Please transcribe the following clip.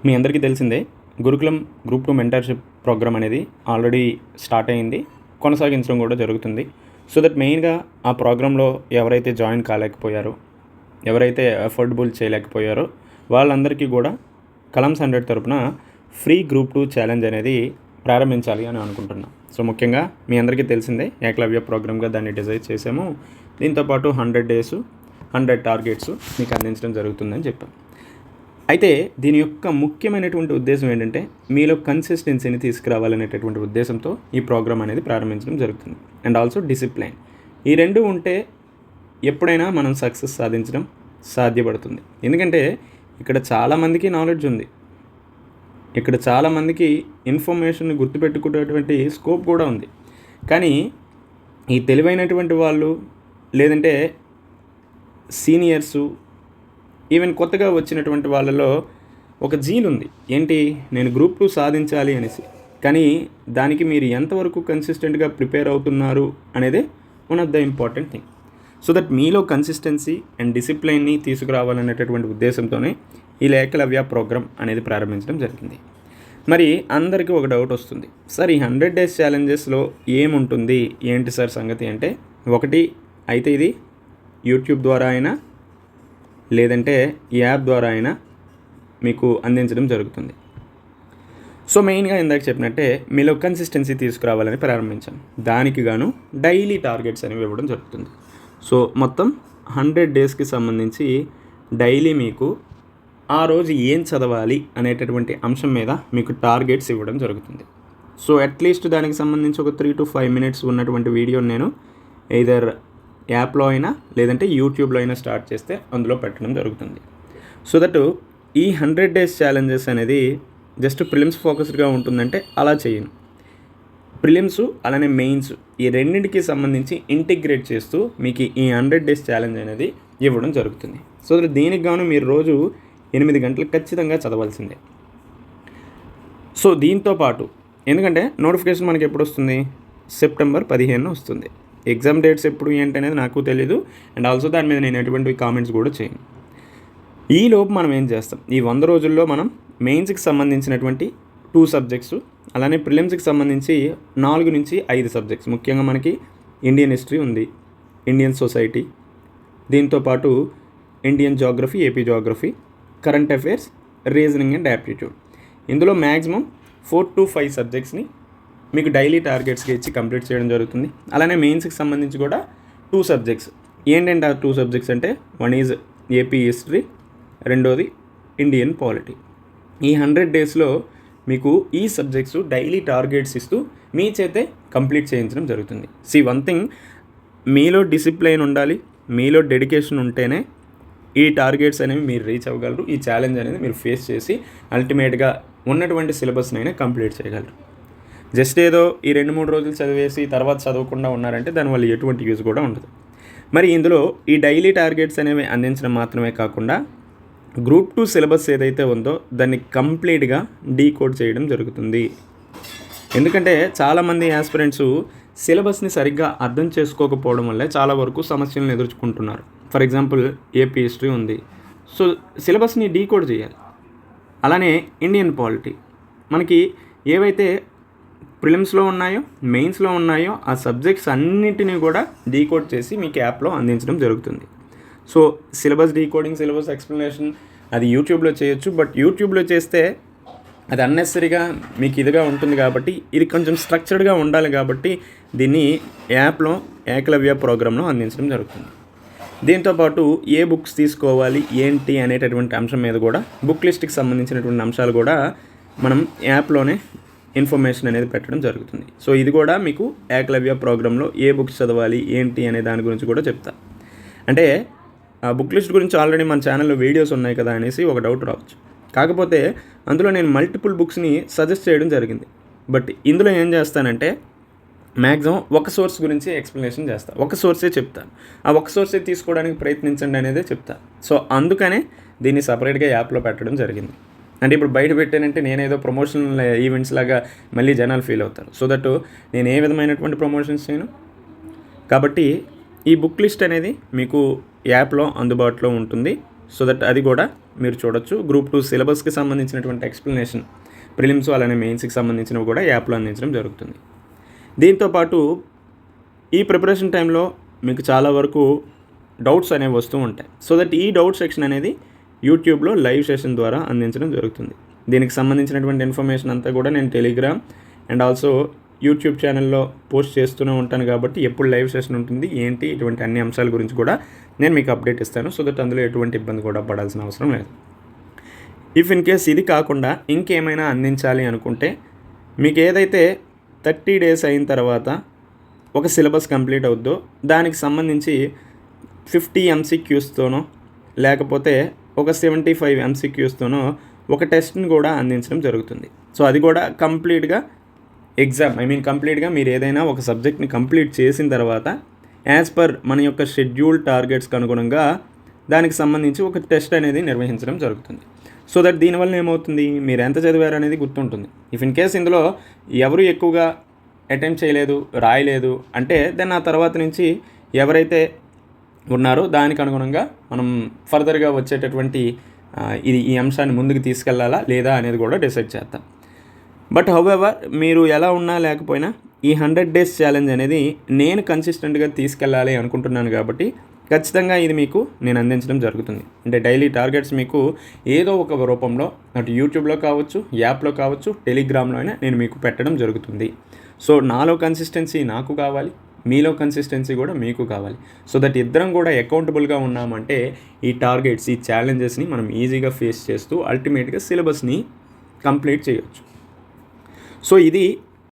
మీ అందరికీ తెలిసిందే గురుకులం గ్రూప్ 2 మెంటర్‌షిప్ ప్రోగ్రామ్ అనేది ఆల్రెడీ స్టార్ట్ అయింది. కొనసాగించడం కూడా జరుగుతుంది. సో దట్ మెయిన్‌గా ఆ ప్రోగ్రామ్‌లో ఎవరైతే జాయిన్ కాలేకపోయారో, ఎవరైతే అఫోర్డబుల్ చేయలేకపోయారో వాళ్ళందరికీ కూడా కలామ్స్ 100 తరపున ఫ్రీ గ్రూప్ 2 ఛాలెంజ్ అనేది ప్రారంభించాలి అని అనుకుంటున్నాం. సో ముఖ్యంగా మీ అందరికీ తెలిసిందే ఏకలవ్య ప్రోగ్రామ్‌గా దాన్ని డిజైన్ చేసాము. దీంతో పాటు 100 డేస్ 100 టార్గెట్స్ మీకు అందించడం జరుగుతుందని చెప్పాం. అయితే దీని యొక్క ముఖ్యమైనటువంటి ఉద్దేశం ఏంటంటే మీలో కన్సిస్టెన్సీని తీసుకురావాలనేటటువంటి ఉద్దేశంతో ఈ ప్రోగ్రామ్ అనేది ప్రారంభించడం జరుగుతుంది. And also discipline. ఈ రెండు ఉంటే ఎప్పుడైనా మనం సక్సెస్ సాధించడం సాధ్యపడుతుంది. ఎందుకంటే ఇక్కడ చాలామందికి నాలెడ్జ్ ఉంది, ఇక్కడ చాలామందికి ఇన్ఫర్మేషన్ గుర్తుపెట్టుకునేటువంటి స్కోప్ కూడా ఉంది. కానీ ఈ తెలివైనటువంటి వాళ్ళు, లేదంటే సీనియర్సు, ఈవెన్ కొత్తగా వచ్చినటువంటి వాళ్ళలో ఒక జీల్ ఉంది. ఏంటి, నేను గ్రూప్ 2 సాధించాలి అనేసి. కానీ దానికి మీరు ఎంతవరకు కన్సిస్టెంట్గా ప్రిపేర్ అవుతున్నారు అనేదే one of the important thing. So that మీలో కన్సిస్టెన్సీ అండ్ డిసిప్లైన్ని తీసుకురావాలనేటటువంటి ఉద్దేశంతోనే ఈ ఏకలవ్య ప్రోగ్రామ్ అనేది ప్రారంభించడం జరిగింది. మరి అందరికీ ఒక డౌట్ వస్తుంది, సార్ ఈ 100 డేస్ ఛాలెంజెస్లో ఏముంటుంది, ఏంటి సార్ సంగతి అంటే, ఒకటి అయితే ఇది యూట్యూబ్ ద్వారా అయినా లేదంటే ఈ యాప్ ద్వారా అయినా మీకు అందించడం జరుగుతుంది. సో మెయిన్గా ఇందాక చెప్పినట్టే మీలో కన్సిస్టెన్సీ తీసుకురావాలని ప్రారంభించాం. దానికి గాను డైలీ టార్గెట్స్ అనేవి ఇవ్వడం జరుగుతుంది. సో మొత్తం 100 డేస్కి సంబంధించి డైలీ మీకు ఆ రోజు ఏం చదవాలి అనేటటువంటి అంశం మీద మీకు టార్గెట్స్ ఇవ్వడం జరుగుతుంది. సో అట్లీస్ట్ దానికి సంబంధించి ఒక 3 to 5 minutes ఉన్నటువంటి వీడియోని నేను ఎయిదర్ యాప్లో అయినా లేదంటే యూట్యూబ్లో అయినా స్టార్ట్ చేస్తే అందులో పెట్టడం జరుగుతుంది. సో దట్ ఈ 100 డేస్ ఛాలెంజెస్ అనేది జస్ట్ ప్రిలిమ్స్ ఫోకస్డ్గా ఉంటుందంటే అలా చేయను. ప్రిలిమ్స్ అలానే మెయిన్స్ ఈ రెండింటికి సంబంధించి ఇంటిగ్రేట్ చేస్తూ మీకు ఈ 100 డేస్ ఛాలెంజ్ అనేది ఇవ్వడం జరుగుతుంది. సో దట్ దీనికి గాను మీరు రోజు 8 గంటలు ఖచ్చితంగా చదవాల్సిందే. సో దీంతో పాటు ఎందుకంటే నోటిఫికేషన్ మనకి ఎప్పుడు వస్తుంది, September 15 వస్తుంది. ఎగ్జామ్ డేట్స్ ఎప్పుడు ఏంటి అనేది నాకు తెలీదు. అండ్ ఆల్సో దాని మీద నేను ఎటువంటి కామెంట్స్ కూడా చేయను. ఈలోపు మనం ఏం చేస్తాం, ఈ 100 రోజుల్లో మనం మెయిన్స్కి సంబంధించినటువంటి 2 సబ్జెక్ట్స్, అలానే ప్రిలిమ్స్కి సంబంధించి 4 నుంచి 5 సబ్జెక్ట్స్, ముఖ్యంగా మనకి ఇండియన్ హిస్టరీ ఉంది, ఇండియన్ సొసైటీ, దీంతోపాటు Indian geography, AP geography, current affairs, reasoning and aptitude. ఇందులో మ్యాక్సిమం 4 to 5 సబ్జెక్ట్స్ని మీకు డైలీ టార్గెట్స్కి ఇచ్చి కంప్లీట్ చేయడం జరుగుతుంది. అలానే మెయిన్స్కి సంబంధించి కూడా 2 సబ్జెక్ట్స్. ఏంటంటే ఆ 2 సబ్జెక్ట్స్ అంటే, వన్ ఈజ్ ఏపీ హిస్టరీ, రెండోది ఇండియన్ పాలిటీ. ఈ 100 డేస్లో మీకు ఈ సబ్జెక్ట్స్ డైలీ టార్గెట్స్ ఇస్తూ మీ చేతే కంప్లీట్ చేయించడం జరుగుతుంది. వన్ థింగ్, మీలో డిసిప్లైన్ ఉండాలి, మీలో డెడికేషన్ ఉంటేనే ఈ టార్గెట్స్ అనేవి మీరు రీచ్ అవ్వగలరు. ఈ ఛాలెంజ్ అనేది మీరు ఫేస్ చేసి అల్టిమేట్గా ఉన్నటువంటి సిలబస్నైనా కంప్లీట్ చేయగలరు. జస్ట్ ఏదో ఈ 2-3 రోజులు చదివేసి తర్వాత చదవకుండా ఉన్నారంటే దానివల్ల ఎటువంటి యూజ్ కూడా ఉండదు. మరి ఇందులో ఈ డైలీ టార్గెట్స్ అనేవి అందించడం మాత్రమే కాకుండా గ్రూప్ 2 సిలబస్ ఏదైతే ఉందో దాన్ని కంప్లీట్గా డీకోడ్ చేయడం జరుగుతుంది. ఎందుకంటే చాలామంది యాస్పిరెంట్స్ సిలబస్ని సరిగ్గా అర్థం చేసుకోకపోవడం వల్లే చాలా వరకు సమస్యలను ఎదుర్కొంటున్నారు. ఫర్ ఎగ్జాంపుల్ ఏపీ హిస్టరీ ఉంది, సో సిలబస్ని డీకోడ్ చేయాలి. అలానే ఇండియన్ పాలిటీ, మనకి ఏవైతే ప్రిలిమ్స్లో ఉన్నాయో, మెయిన్స్లో ఉన్నాయో ఆ సబ్జెక్ట్స్ అన్నింటినీ కూడా డీకోడ్ చేసి మీకు యాప్లో అందించడం జరుగుతుంది. So syllabus decoding, syllabus explanation అది యూట్యూబ్లో చేయొచ్చు. బట్ యూట్యూబ్లో చేస్తే అది అన్నెసరీగా మీకు ఇదిగా ఉంటుంది కాబట్టి ఇది కొంచెం స్ట్రక్చర్డ్గా ఉండాలి కాబట్టి దీన్ని యాప్లో ఏకలవ్య ప్రోగ్రాంలో అందించడం జరుగుతుంది. దీంతోపాటు ఏ బుక్స్ తీసుకోవాలి ఏంటి అనేటటువంటి అంశం మీద కూడా, బుక్ లిస్ట్కి సంబంధించినటువంటి అంశాలు కూడా మనం యాప్లోనే ఇన్ఫర్మేషన్ అనేది పెట్టడం జరుగుతుంది. సో ఇది కూడా మీకు ఏకలవ్య ప్రోగ్రాంలో ఏ బుక్స్ చదవాలి ఏంటి అనే దాని గురించి కూడా చెప్తా. అంటే ఆ బుక్ లిస్ట్ గురించి ఆల్రెడీ మన ఛానల్లో వీడియోస్ ఉన్నాయి కదా అనేసి ఒక డౌట్ రావచ్చు. కాకపోతే అందులో నేను మల్టిపుల్ బుక్స్ని సజెస్ట్ చేయడం జరిగింది. బట్ ఇందులో ఏం చేస్తానంటే మ్యాక్సిమం ఒక సోర్స్ గురించి ఎక్స్ప్లెనేషన్ చేస్తాను, ఒక సోర్సే చెప్తాను. ఆ ఒక సోర్సే తీసుకోవడానికి ప్రయత్నించండి అనేదే చెప్తాను. సో అందుకనే దీన్ని సపరేట్గా యాప్లో పెట్టడం జరిగింది. అంటే ఇప్పుడు బయట పెట్టానంటే నేనేదో ప్రమోషనల్ ఈవెంట్స్ లాగా మళ్ళీ జనాలు ఫీల్ అవుతారు. సో దట్ నేను ఏ విధమైనటువంటి ప్రమోషన్స్ చేయను. కాబట్టి ఈ బుక్ లిస్ట్ అనేది మీకు యాప్లో అందుబాటులో ఉంటుంది. సో దట్ అది కూడా మీరు చూడొచ్చు. గ్రూప్ 2 సిలబస్కి సంబంధించినటువంటి ఎక్స్ప్లెనేషన్ ప్రిలిమ్స్ అలానే మెయిన్స్కి సంబంధించినవి కూడా యాప్లో అందించడం జరుగుతుంది. దీంతోపాటు ఈ ప్రిపరేషన్ టైంలో మీకు చాలా వరకు డౌట్స్ అనేవి వస్తూ ఉంటాయి. సో దట్ ఈ డౌట్ సెక్షన్ అనేది యూట్యూబ్లో లైవ్ సెషన్ ద్వారా అందించడం జరుగుతుంది. దీనికి సంబంధించినటువంటి ఇన్ఫర్మేషన్ అంతా కూడా నేను టెలిగ్రామ్ అండ్ ఆల్సో యూట్యూబ్ ఛానల్లో పోస్ట్ చేస్తూనే ఉంటాను కాబట్టి ఎప్పుడు లైవ్ సెషన్ ఉంటుంది ఏంటి ఇటువంటి అన్ని అంశాల గురించి కూడా నేను మీకు అప్డేట్ ఇస్తాను. సో దట్ అందులో ఎటువంటి ఇబ్బంది కూడా పడాల్సిన అవసరం లేదు. ఇఫ్ ఇన్ కేస్ ఇది కాకుండా ఇంకేమైనా అందించాలి అనుకుంటే మీకు ఏదైతే 30 days అయిన తర్వాత ఒక సిలబస్ కంప్లీట్ అవుద్దో దానికి సంబంధించి 50 MCQస్తోనో లేకపోతే ఒక 75 MCQస్తోనో ఒక టెస్ట్ని కూడా అందించడం జరుగుతుంది. సో అది కూడా కంప్లీట్గా కంప్లీట్గా మీరు ఏదైనా ఒక సబ్జెక్ట్ని కంప్లీట్ చేసిన తర్వాత యాజ్ పర్ మన యొక్క షెడ్యూల్ టార్గెట్స్కి అనుగుణంగా దానికి సంబంధించి ఒక టెస్ట్ అనేది నిర్వహించడం జరుగుతుంది. సో దట్ దీనివల్ల ఏమవుతుంది, మీరు ఎంత చదివారు అనేది గుర్తుంటుంది. ఇఫ్ ఇన్ కేస్ ఇందులో ఎవరు ఎక్కువగా అటెంప్ట్ చేయలేదు, రాయలేదు అంటే దెన్ ఆ తర్వాత నుంచి ఎవరైతే ఉన్నారో దానికి అనుగుణంగా మనం ఫర్దర్గా వచ్చేటటువంటి ఈ అంశాన్ని ముందుకు తీసుకెళ్లాలా లేదా అనేది కూడా డిసైడ్ చేద్దాం. బట్ హౌఎవర్ మీరు ఎలా ఉన్నా లేకపోయినా ఈ 100 days ఛాలెంజ్ అనేది నేను కన్సిస్టెంట్గా తీసుకెళ్ళాలి అనుకుంటున్నాను కాబట్టి ఖచ్చితంగా ఇది మీకు నేను అందించడం జరుగుతుంది. అంటే డైలీ టార్గెట్స్ మీకు ఏదో ఒక రూపంలో అటు యూట్యూబ్లో కావచ్చు, యాప్లో కావచ్చు, టెలిగ్రామ్లో అయినా నేను మీకు పెట్టడం జరుగుతుంది. సో నాలో కన్సిస్టెన్సీ నాకు కావాలి, మీలో కన్సిస్టెన్సీ కూడా మీకు కావాలి. సో దట్ ఇద్దరం కూడా అకౌంటబుల్గా ఉన్నామంటే ఈ టార్గెట్స్, ఈ ఛాలెంజెస్ని మనం ఈజీగా ఫేస్ చేస్తూ అల్టిమేట్గా సిలబస్ని కంప్లీట్ చేయవచ్చు. సో ఇది